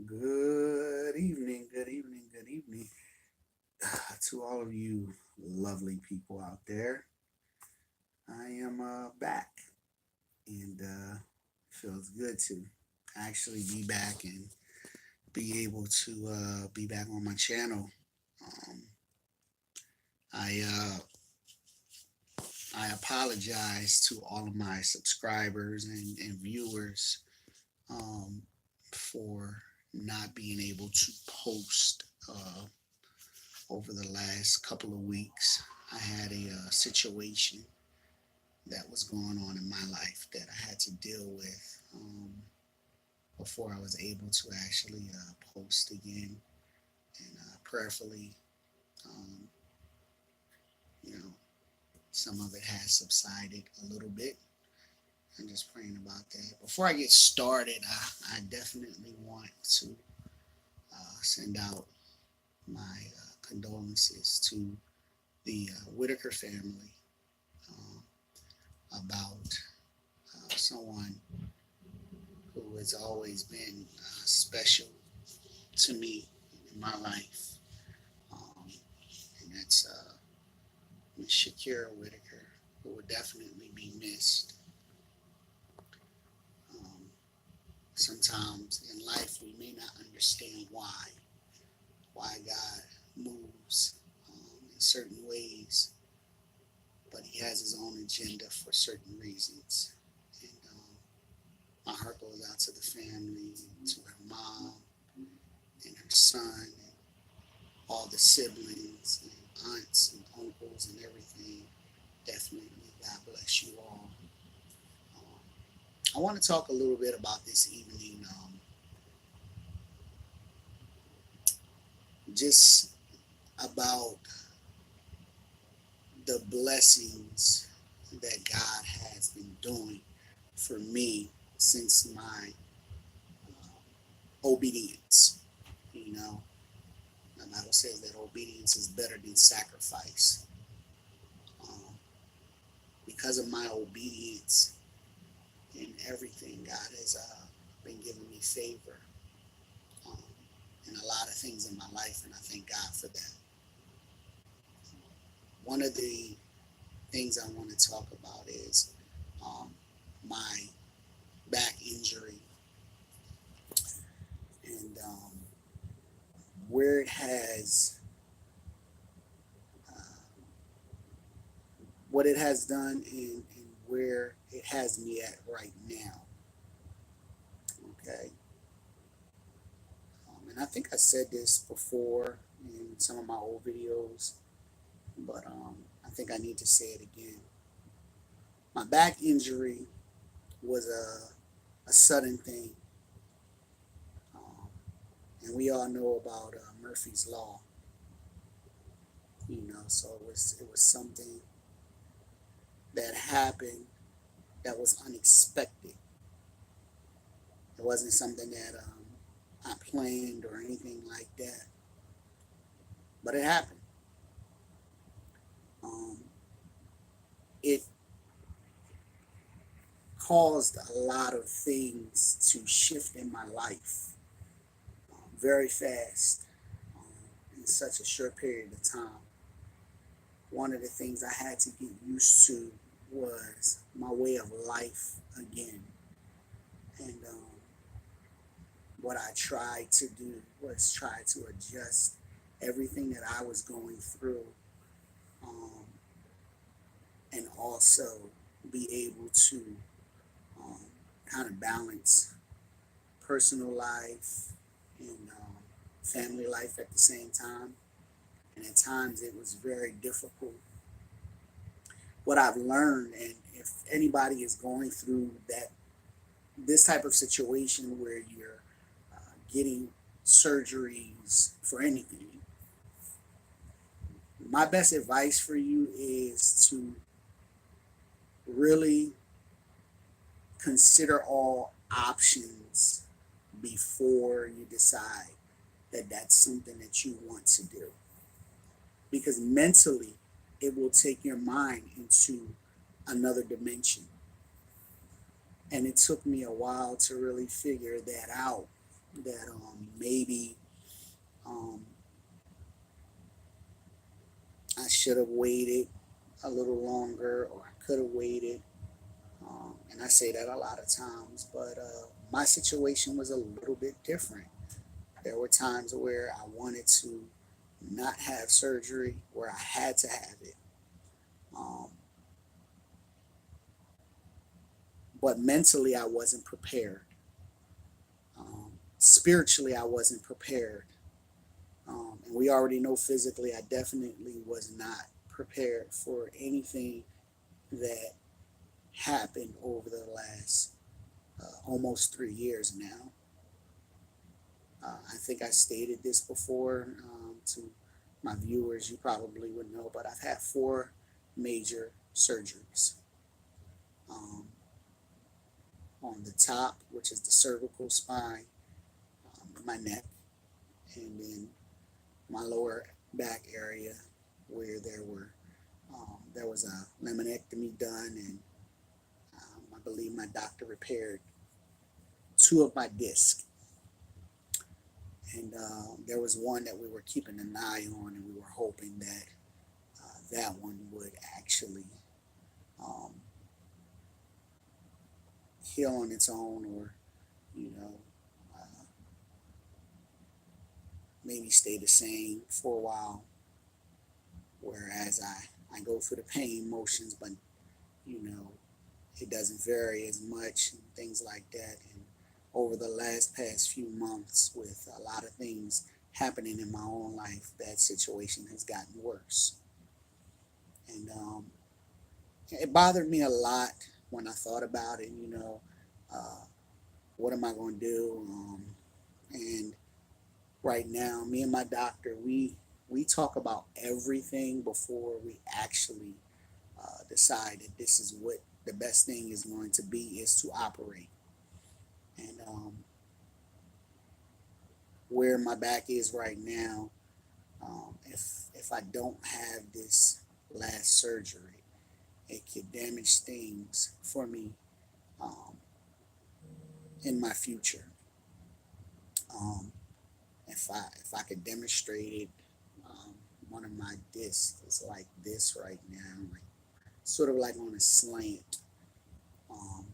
Good evening, good evening, good evening to all of you lovely people out there. I am back and feels good to actually be back and be able to be back on my channel. Um, I I apologize to all of my subscribers and viewers um, for not being able to post over the last couple of weeks. I had a situation that was going on in my life that I had to deal with before I was able to actually post again. And prayerfully, um, you know, some of it has subsided a little bit. I'm just praying about that. Before I get started, I definitely want to send out my condolences to the Whitaker family um, about someone who has always been special to me in my life. Um, and that's Miss Shakira Whitaker, who will definitely be missed. Um, Sometimes in life we may not understand why God moves in certain ways, but He has His own agenda for certain reasons. And my heart goes out to the family, to her mom and her son, and all the siblings and aunts and uncles and everything. Definitely, God bless you all. Um, I want to talk a little bit about this evening, just about the blessings that God has been doing for me since my obedience. You know, the Bible says that obedience is better than sacrifice. Um, because of my obedience in everything, God has been giving me favor um, in a lot of things in my life, and I thank God for that. One of the things I want to talk about is um, my back injury and where it has, uh, what it has done, and where it has me at right now. Okay. And I think I said this before in some of my old videos, but I think I need to say it again. My back injury was a sudden thing. Um, and we all know about Murphy's Law, so it was something that happened that was unexpected. It wasn't something that I planned or anything like that, but it happened. Um, it caused a lot of things to shift in my life very fast um, in such a short period of time. One of the things I had to get used to was my way of life again. And what I tried to do was try to adjust everything that I was going through um, and also be able to um, kind of balance personal life and family life at the same time. And at times it was very difficult. What I've learned, and if anybody is going through this type of situation where you're getting surgeries for anything, my best advice for you is to really consider all options before you decide that that's something that you want to do. Because mentally, it will take your mind into another dimension. And it took me a while to really figure that out. that maybe um, I should have waited a little longer, or I could have waited. And I say that a lot of times, but my situation was a little bit different. There were times where I wanted to not have surgery, where I had to have it. Um, but mentally, I wasn't prepared. Spiritually, I wasn't prepared. And we already know physically, I definitely was not prepared for anything that happened over the last almost 3 years now. I think I stated this before to my viewers. You probably would know, but I've had four major surgeries. Um, on the top, which is the cervical spine, my neck, and then my lower back area, where there was a laminectomy done, and I believe my doctor repaired two of my discs, and there was one that we were keeping an eye on, and we were hoping that that one would actually um, heal on its own, or you know, uh, maybe stay the same for a while. Whereas I go through the pain motions, but you know, it doesn't vary as much and things like that. And over the past few months, with a lot of things happening in my own life, that situation has gotten worse. And it bothered me a lot when I thought about it. Uh, what am I going to do? And right now, me and my doctor, we talk about everything before we actually decide that this is what the best thing is going to be, is to operate. And where my back is right now, if I don't have this last surgery, it could damage things for me um, in my future. Um, if I could demonstrate it, um, one of my discs is like this right now, like sort of like on a slant, um,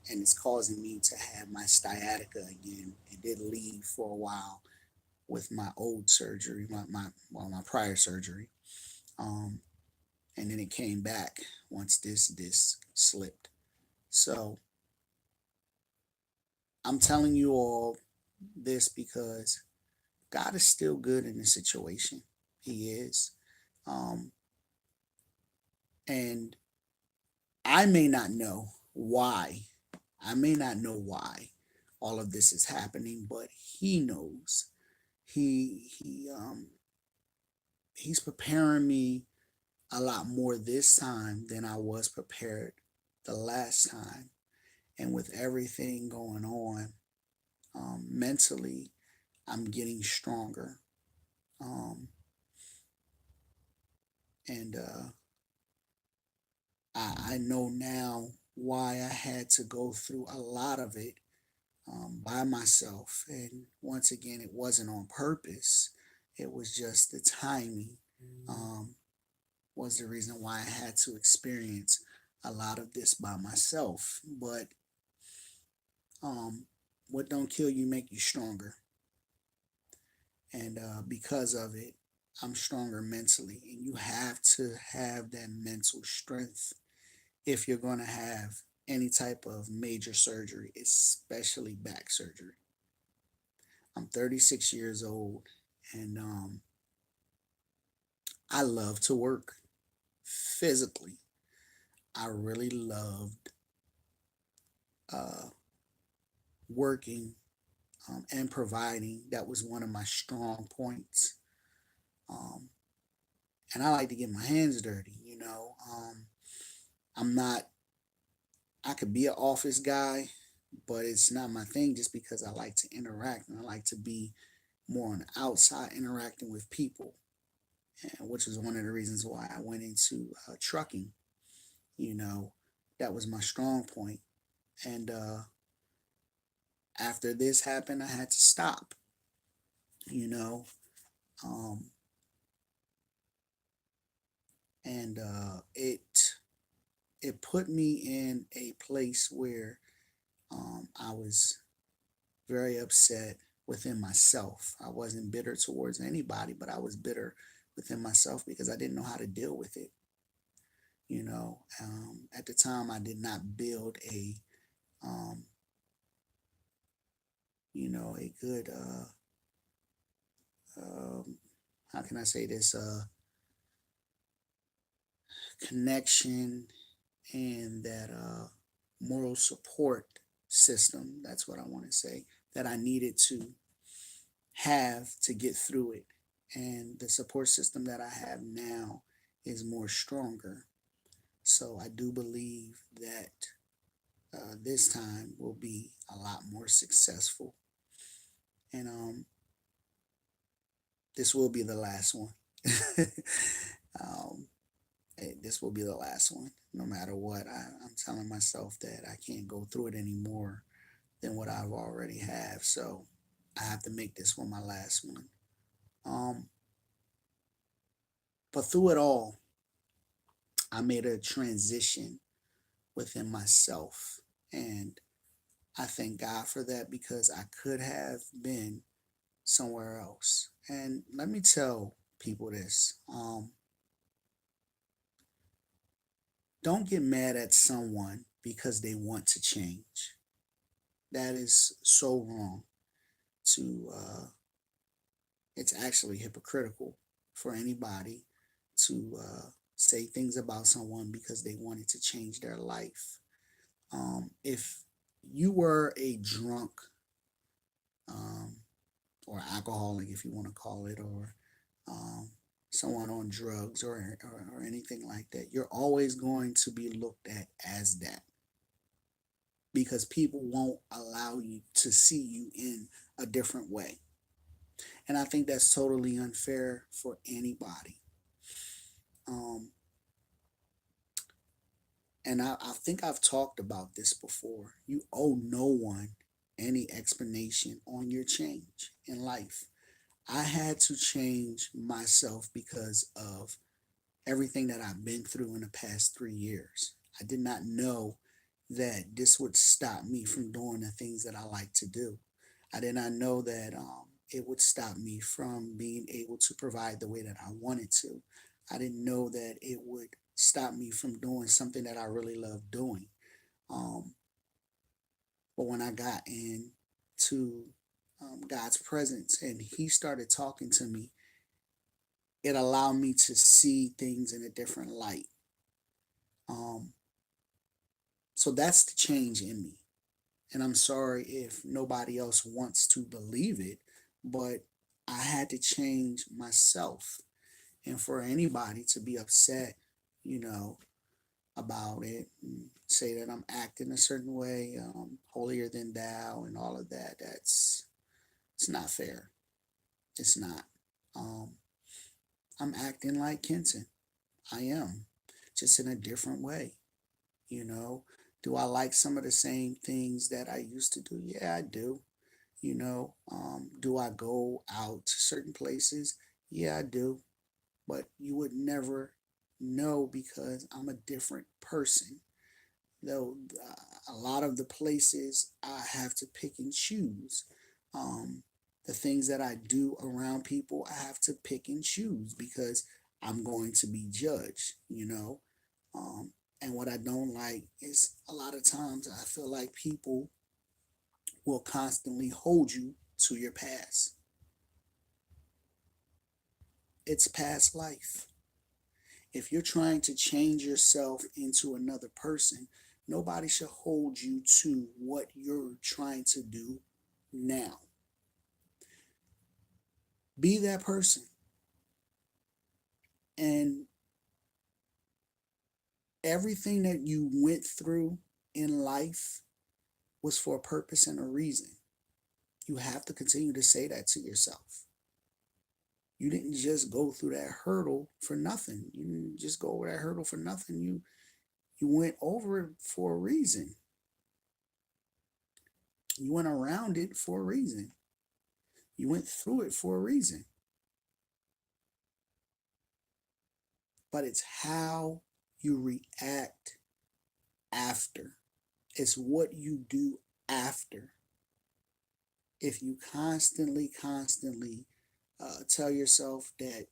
and it's causing me to have my sciatica again. It did leave for a while with my old surgery, my prior surgery, um, and then it came back once this disc slipped. So I'm telling you all this because God is still good in the situation. He is, um, and I may not know why. I may not know why all of this is happening, but He knows. He's preparing me a lot more this time than I was prepared the last time. And with everything going on, mentally, I'm getting stronger. Um, and I know now why I had to go through a lot of it by myself. And once again, it wasn't on purpose, it was just the timing. Um, was the reason why I had to experience a lot of this by myself. But um, what don't kill you make you stronger, and because of it, I'm stronger mentally. And you have to have that mental strength if you're going to have any type of major surgery, especially back surgery. I'm 36 years old, and I love to work physically. I really loved uh, working and providing. That was one of my strong points. Um, and I like to get my hands dirty. I'm not, I could be an office guy, but it's not my thing, just because I like to interact and I like to be more on the outside interacting with people, and which was one of the reasons why I went into trucking. You know, that was my strong point. And After this happened, I had to stop, you know. Um, and it put me in a place where I was very upset within myself. I wasn't bitter towards anybody, but I was bitter within myself because I didn't know how to deal with it. At the time, I did not build um, a good, um, how can I say this, connection and that moral support system. That's what I want to say that I needed to have to get through it. And the support system that I have now is more stronger. So I do believe that this time will be a lot more successful. And this will be the last one. um, this will be the last one. No matter what, I'm telling myself that I can't go through it anymore than what I've already have. So I have to make this one my last one. Um, but through it all, I made a transition within myself. And I thank God for that because I could have been somewhere else. And let me tell people this, don't get mad at someone because they want to change. That is so wrong to, it's actually hypocritical for anybody to say things about someone because they wanted to change their life. If you were a drunk, um, or alcoholic, if you want to call it, or um, someone on drugs or anything like that, you're always going to be looked at as that because people won't allow you to see you in a different way. And I think that's totally unfair for anybody. Um, and I think I've talked about this before. You owe no one any explanation on your change in life. I had to change myself because of everything that I've been through in the past 3 years. I did not know that this would stop me from doing the things that I like to do. I did not know that it would stop me from being able to provide the way that I wanted to. I didn't know that it would stop me from doing something that I really love doing. Um, but when I got into God's presence and He started talking to me, it allowed me to see things in a different light. Um, so that's the change in me. And I'm sorry if nobody else wants to believe it, but I had to change myself. And for anybody to be upset, you know, about it and say that I'm acting a certain way, holier than thou, and all of that, it's not fair. It's not. Um, I'm acting like Kenton. I am, just in a different way. You know, do I like some of the same things that I used to do? Yeah, I do. Do I go out to certain places? Yeah, I do. But you would never know because I'm a different person. Though a lot of the places I have to pick and choose. Um, the things that I do around people, I have to pick and choose because I'm going to be judged. Um, and what I don't like is a lot of times I feel like people will constantly hold you to your past. It's past life. If you're trying to change yourself into another person, nobody should hold you to what you're trying to do now. Be that person. And everything that you went through in life was for a purpose and a reason. You have to continue to say that to yourself. You didn't just go through that hurdle for nothing. You didn't just go over that hurdle for nothing. You went over it for a reason. You went around it for a reason. You went through it for a reason. But it's how you react after. It's what you do after. If you constantly tell yourself that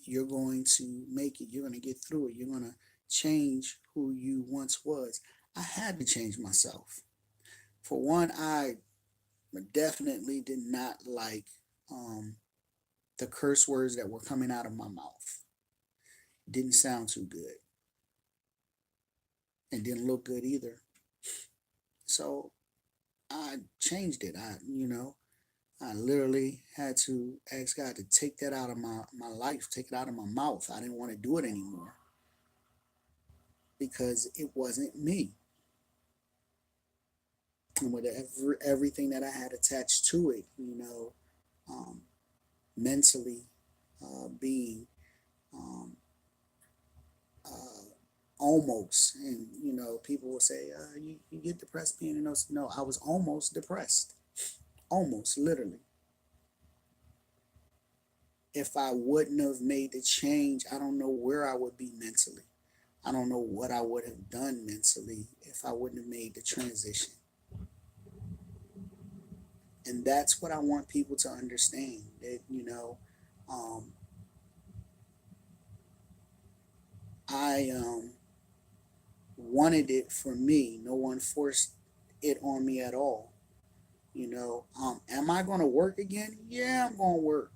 you're going to make it, you're going to get through it, you're going to change who you once was. I had to change myself. For one, I definitely did not like the curse words that were coming out of my mouth. Didn't sound too good and didn't look good either. So I changed it. I literally had to ask God to take that out of my life, take it out of my mouth. I didn't want to do it anymore because it wasn't me. And with everything that I had attached to it, um, mentally being um, uh, almost, and people will say, you get depressed being in those. No, I was almost depressed, almost literally. If I wouldn't have made the change, I don't know where I would be mentally. I don't know what I would have done mentally if I wouldn't have made the transition. And that's what I want people to understand, that, um, I wanted it for me. No one forced it on me at all. Am I going to work again? Yeah, I'm going to work.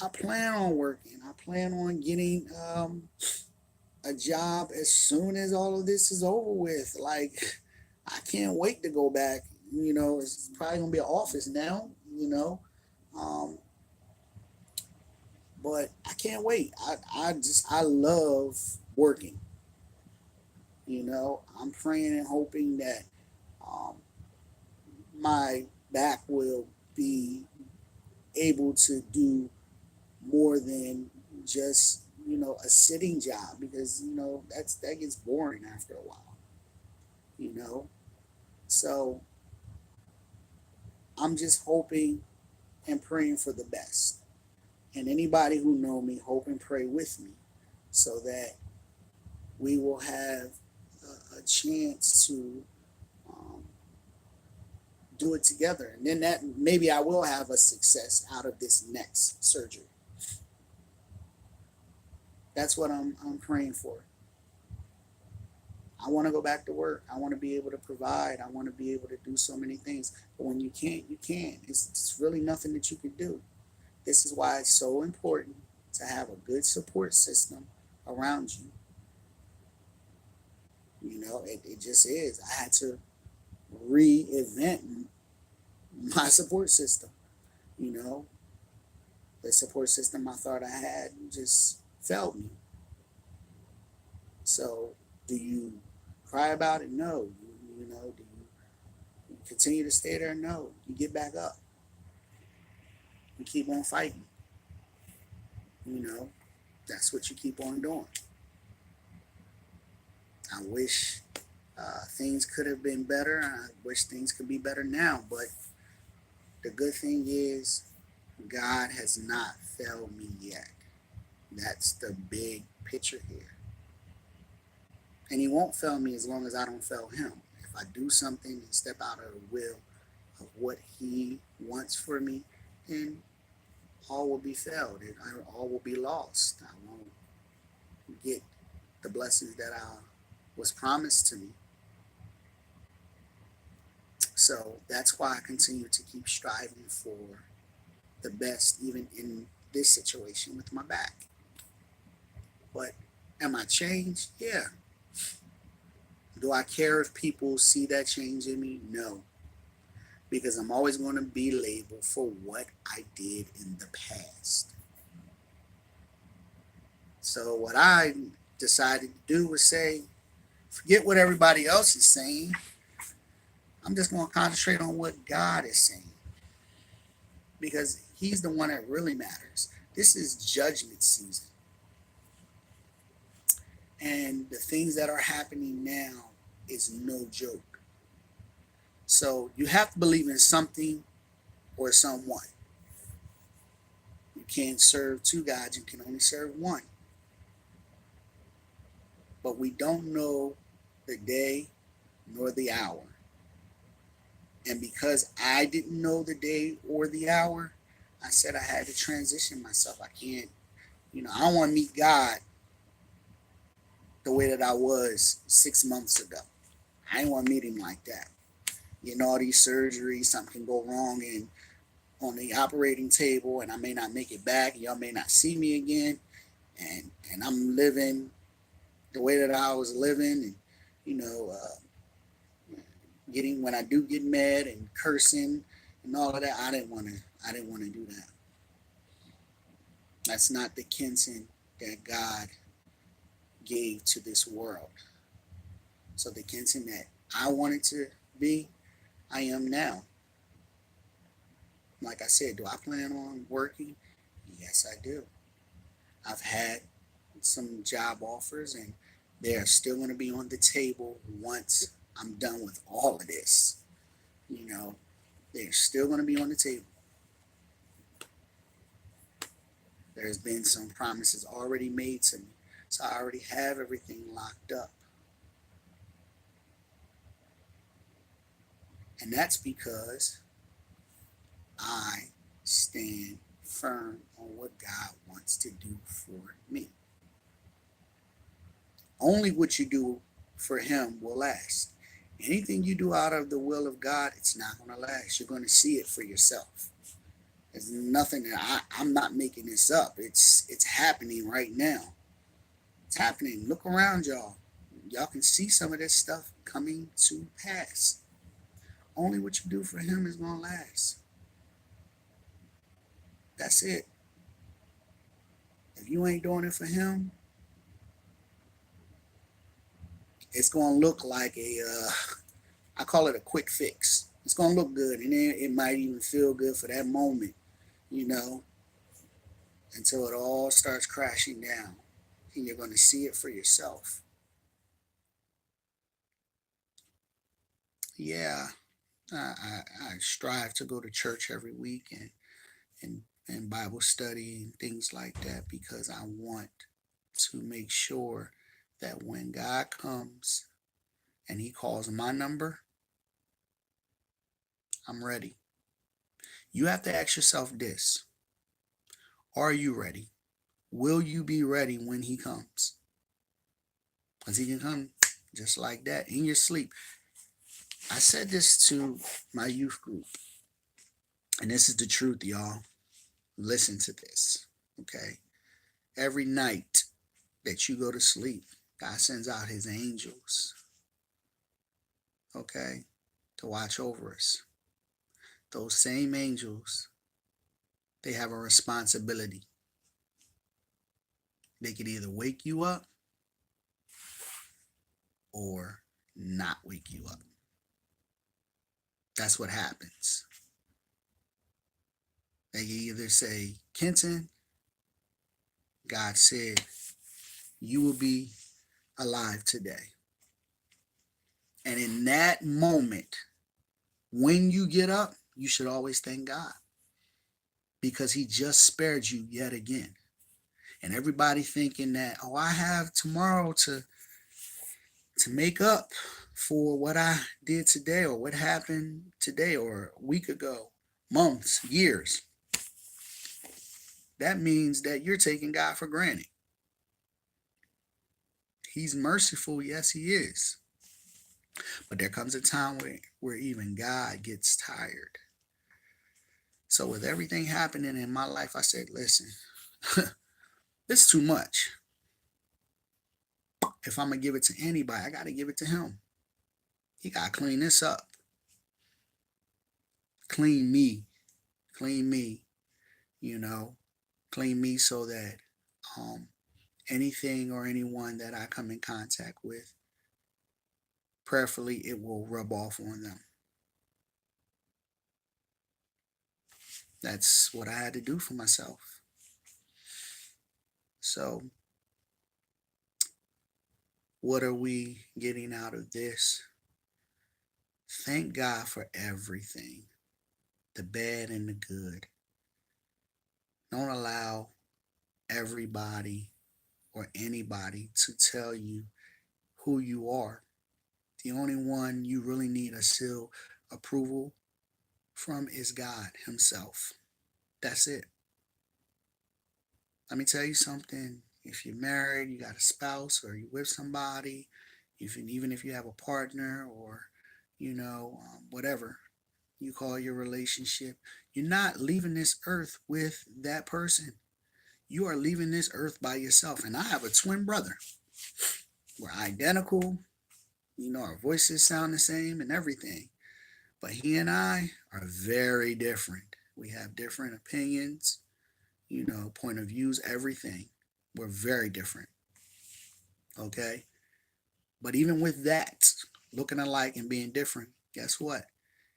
I plan on working. I plan on getting a job as soon as all of this is over with. Like, I can't wait to go back. It's probably gonna be an office now. Um, but I can't wait. I love working. I'm praying and hoping that um, my back will be able to do more than just a sitting job, because that gets boring after a while. you know so I'm just hoping and praying for the best, and anybody who know me, hope and pray with me, so that we will have a chance to um, do it together, and then that maybe I will have a success out of this next surgery. That's what I'm praying for. I want to go back to work. I want to be able to provide. I want to be able to do so many things. But when you can't, you can't. It's really nothing that you can do. This is why it's so important to have a good support system around you. It just is. I had to reinvent my support system. You know, the support system I thought I had just failed me. So, do you cry about it? No. Do you continue to stay there? No. You get back up. You keep on fighting. You know, that's what you keep on doing. I wish things could have been better. I wish things could be better now. But the good thing is, God has not failed me yet. That's the big picture here. And He won't fail me as long as I don't fail Him. If I do something and step out of the will of what He wants for me, then all will be failed. All will be lost. I won't get the blessings that was promised to me. So that's why I continue to keep striving for the best, even in this situation with my back. But am I changed? Yeah. Do I care if people see that change in me? No. Because I'm always going to be labeled for what I did in the past. So what I decided to do was say, forget what everybody else is saying. I'm just going to concentrate on what God is saying, because He's the one that really matters. This is judgment season. And the things that are happening now is no joke. So you have to believe in something or someone. You can't serve two gods, you can only serve one. But we don't know the day nor the hour. And because I didn't know the day or the hour, I said I had to transition myself. I can't, I don't want to meet God the way that I was 6 months ago. I didn't want to meet him like that. Getting all these surgeries, something can go wrong and on the operating table, and I may not make it back. Y'all may not see me again, and I'm living the way that I was living, and you know, getting when I do get mad and cursing and all of that. I didn't want to. I didn't want to do that. That's not the Kenton that God gave to this world. So the Kenton that I wanted to be, I am now. Like I said, do I plan on working? Yes, I do. I've had some job offers, and they are still going to be on the table once I'm done with all of this. You know, they're still going to be on the table. There's been some promises already made to me, so I already have everything locked up. And that's because I stand firm on what God wants to do for me. Only what you do for Him will last. Anything you do out of the will of God, it's not going to last. You're going to see it for yourself. There's nothing that I'm not making this up. It's happening right now. It's happening. Look around, y'all. Y'all can see some of this stuff coming to pass. Only what you do for Him is going to last. That's it. If you ain't doing it for Him, it's going to look like I call it a quick fix. It's going to look good, and it might even feel good for that moment, you know, until it all starts crashing down. And you're going to see it for yourself. Yeah, I strive to go to church every week and Bible study and things like that because I want to make sure that when God comes and He calls my number, I'm ready. You have to ask yourself this: are you ready? Will you be ready when He comes? Because He can come just like that in your sleep. I said this to my youth group, and this is the truth, y'all. Listen to this, okay? Every night that you go to sleep, God sends out His angels, okay, to watch over us. Those same angels, they have a responsibility. They could either wake you up or not wake you up. That's what happens. They either say, Kenton, God said, you will be alive today. And in that moment, when you get up, you should always thank God because He just spared you yet again. And everybody thinking that, oh, I have tomorrow to make up for what I did today or what happened today or a week ago, months, years. That means that you're taking God for granted. He's merciful, yes, He is. But there comes a time where even God gets tired. So with everything happening in my life, I said, listen, it's too much. If I'm going to give it to anybody, I got to give it to Him. He got to clean this up. Clean me. Clean me, clean me so that anything or anyone that I come in contact with, prayerfully, it will rub off on them. That's what I had to do for myself. So, what are we getting out of this? Thank God for everything, the bad and the good. Don't allow everybody or anybody to tell you who you are. The only one you really need a seal approval from is God Himself. That's it. Let me tell you something. If you're married, you got a spouse, or you're with somebody, even if you have a partner, or whatever you call your relationship, you're not leaving this earth with that person. You are leaving this earth by yourself. And I have a twin brother. We're identical. Our voices sound the same and everything. But he and I are very different. We have different opinions, point of views, everything. We're very different. Okay? But even with that, looking alike and being different, guess what?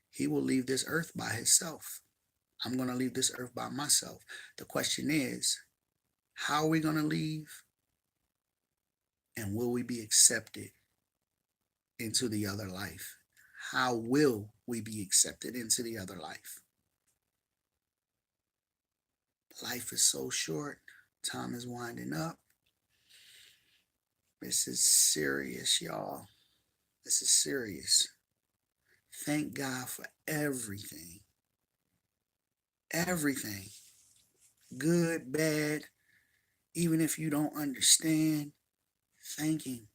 He will leave this earth by himself. I'm going to leave this earth by myself. The question is, how are we going to leave? And will we be accepted into the other life? How will we be accepted into the other life? Life is so short. Time is winding up. This is serious, y'all. This is serious. Thank God for everything. Everything. Good, bad. Even if you don't understand, thank Him.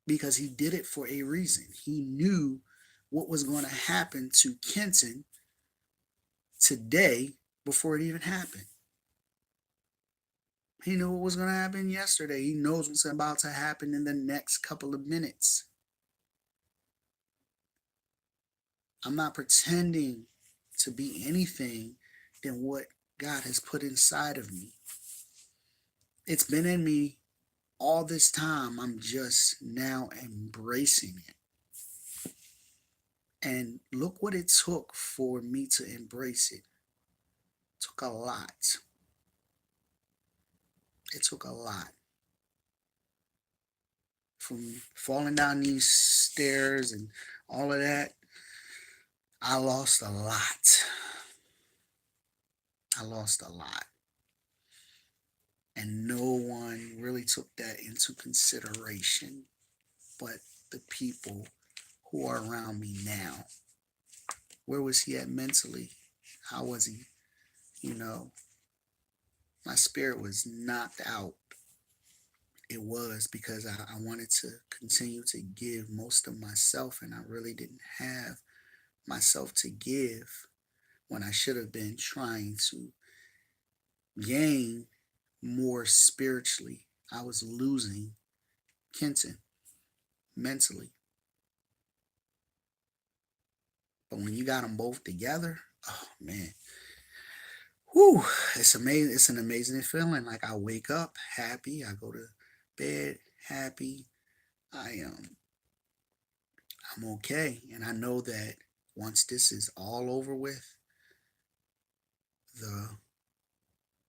Because He did it for a reason. He knew what was going to happen to Kenton today before it even happened. He knew what was going to happen yesterday. He knows what's about to happen in the next couple of minutes. I'm not pretending to be anything than what God has put inside of me. It's been in me all this time. I'm just now embracing it. And look what it took for me to embrace it. It took a lot. It took a lot. From falling down these stairs and all of that, I lost a lot. I lost a lot. And no one really took that into consideration but the people who are around me now. Where was he at mentally? How was he? My spirit was knocked out. It was because I wanted to continue to give most of myself, and I really didn't have myself to give when I should have been trying to gain more spiritually. I was losing Kenton mentally. But when you got them both together, oh man, whew, it's amazing. It's an amazing feeling. Like I wake up happy, I go to bed happy. I'm okay, and I know that once this is all over with, the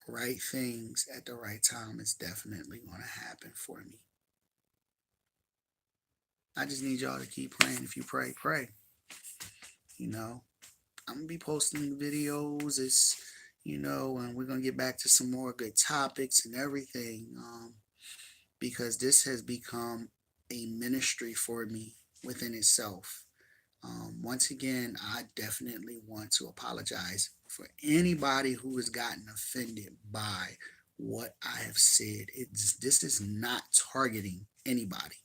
right things at the right time is definitely going to happen for me. I just need y'all to keep praying. If you pray, pray. I'm gonna be posting videos. And we're gonna get back to some more good topics and everything. Because this has become a ministry for me within itself. Once again, I definitely want to apologize for anybody who has gotten offended by what I have said. This is not targeting anybody.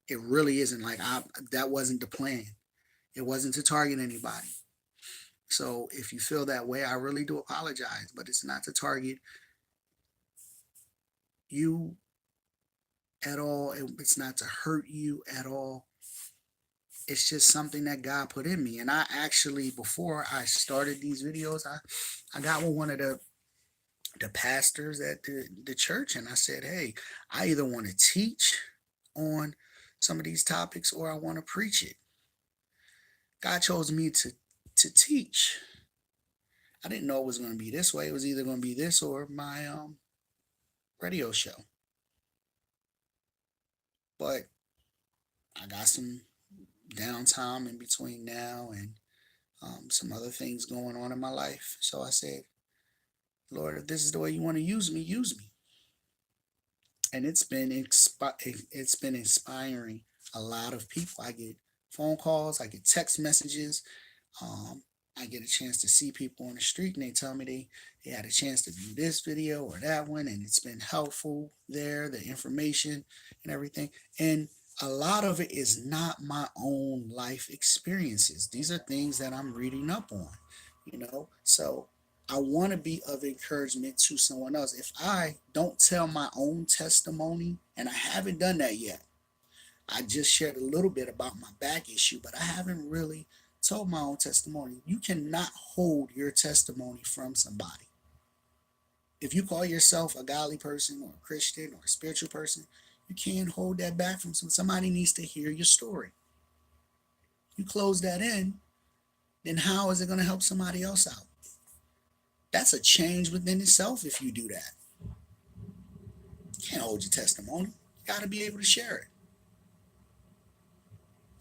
It really isn't. That wasn't the plan. It wasn't to target anybody. So if you feel that way, I really do apologize, but it's not to target you at all. It's not to hurt you at all. It's just something that God put in me. And I actually, before I started these videos, I got with one of the pastors at the church, and I said, hey, I either want to teach on some of these topics or I want to preach it. God chose me to teach. I didn't know it was going to be this way. It was either going to be this or my radio show. But I got some downtime in between now and some other things going on in my life. So I said, Lord, if this is the way you want to use me, use me. And it's been inspiring a lot of people. I get phone calls, I get text messages, um, I get a chance to see people on the street and they tell me they had a chance to view this video or that one, and it's been helpful there, the information and everything. And a lot of it is not my own life experiences. These are things that I'm reading up on, you know. So I want to be of encouragement to someone else. If I don't tell my own testimony, and I haven't done that yet, I just shared a little bit about my back issue, but I haven't really told my own testimony. You cannot hold your testimony from somebody. If you call yourself a godly person or a Christian or a spiritual person, you can't hold that back from somebody needs to hear your story. You close that in, then how is it going to help somebody else out? That's a change within itself if you do that. You can't hold your testimony. You got to be able to share it.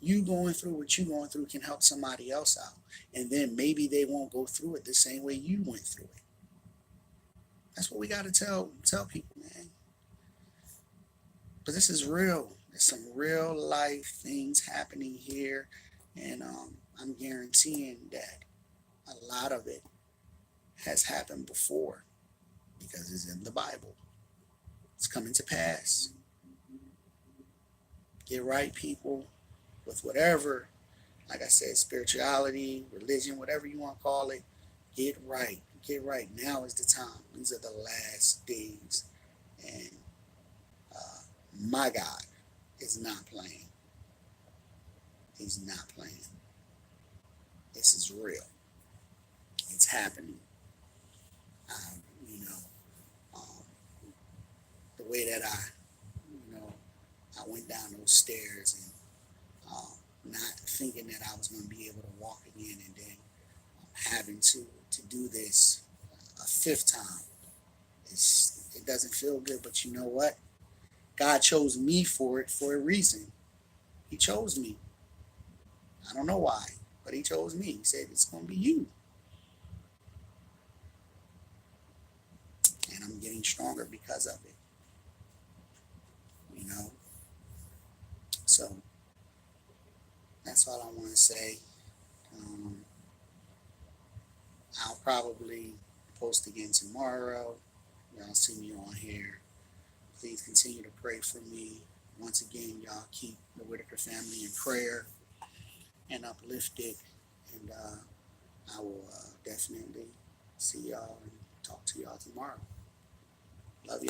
You going through what you going through can help somebody else out. And then maybe they won't go through it the same way you went through it. That's what we got to tell people, man. But this is real. There's some real life things happening here. And I'm guaranteeing that a lot of it has happened before because it's in the Bible. It's coming to pass. Get right, people, with whatever, like I said, spirituality, religion, whatever you want to call it. Get right. Get right. Now is the time. These are the last days. And my God is not playing. He's not playing. This is real. It's happening. You know, um, the way that I went down those stairs and not thinking that I was going to be able to walk again, and then having to do this a fifth time. It doesn't feel good, but you know what? God chose me for it for a reason. He chose me. I don't know why, but he chose me. He said it's going to be you. And I'm getting stronger because of it. You know? So that's all I want to say. Um, I'll probably post again tomorrow. Y'all see me on here. Please continue to pray for me. Once again, y'all keep the Whitaker family in prayer and uplifted. And I will definitely see y'all and talk to y'all tomorrow. Love you.